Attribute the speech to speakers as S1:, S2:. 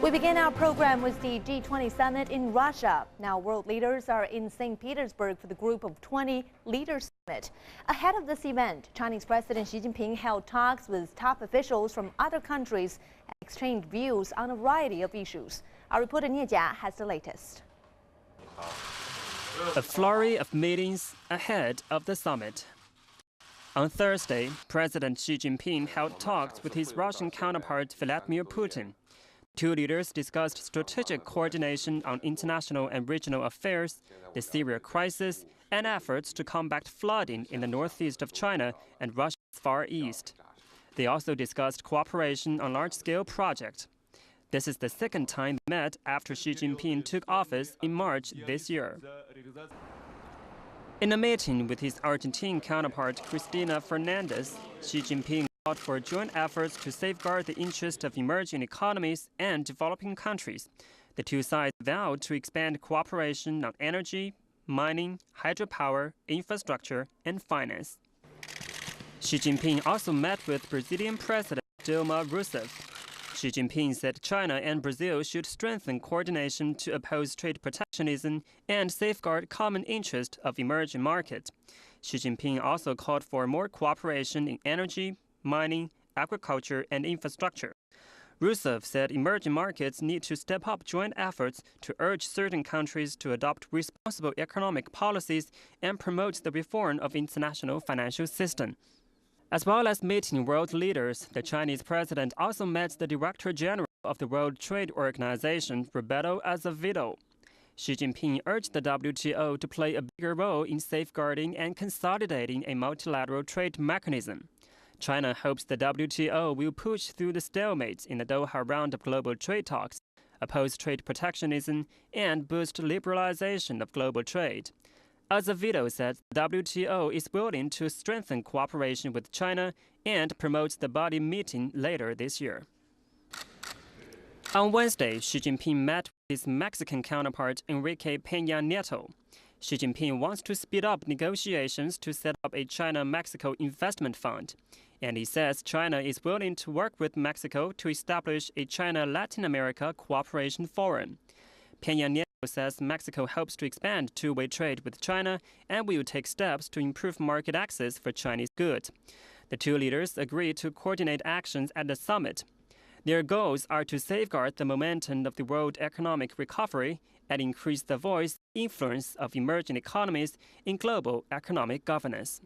S1: We begin our program with the G20 summit in Russia. Now, world leaders are in St. Petersburg for the Group of 20 Leaders Summit. Ahead of this event, Chinese President Xi Jinping held talks with top officials from other countries and exchanged views on a variety of issues. Our reporter Nie Jia has the latest.
S2: A flurry of meetings ahead of the summit. On Thursday, President Xi Jinping held talks with his Russian counterpart Vladimir Putin. Two leaders discussed strategic coordination on international and regional affairs, the Syria crisis, and efforts to combat flooding in the northeast of China and Russia's Far East. They also discussed cooperation on large-scale projects. This is the second time they met after Xi Jinping took office in March this year. In a meeting with his Argentine counterpart Cristina Fernandez, Xi Jinping called for joint efforts to safeguard the interests of emerging economies and developing countries. The two sides vowed to expand cooperation on energy, mining, hydropower, infrastructure, and finance. Xi Jinping also met with Brazilian President Dilma Rousseff. Xi Jinping said China and Brazil should strengthen coordination to oppose trade protectionism and safeguard common interests of emerging markets. Xi Jinping also called for more cooperation in energy, mining, agriculture, and infrastructure. Rousseff said emerging markets need to step up joint efforts to urge certain countries to adopt responsible economic policies and promote the reform of international financial system. As well as meeting world leaders, the Chinese president also met the Director General of the World Trade Organization, Roberto Azevedo. Xi Jinping urged the WTO to play a bigger role in safeguarding and consolidating a multilateral trade mechanism. China hopes the WTO will push through the stalemates in the Doha round of global trade talks, oppose trade protectionism, and boost liberalization of global trade. Azevedo said the WTO is willing to strengthen cooperation with China and promotes the body meeting later this year. On Wednesday, Xi Jinping met with his Mexican counterpart Enrique Peña Nieto. Xi Jinping wants to speed up negotiations to set up a China-Mexico investment fund, and he says China is willing to work with Mexico to establish a China-Latin America cooperation forum. Peña Nieto says Mexico hopes to expand two-way trade with China and will take steps to improve market access for Chinese goods. The two leaders agreed to coordinate actions at the summit. Their goals are to safeguard the momentum of the world economic recovery and increase the voice and influence of emerging economies in global economic governance.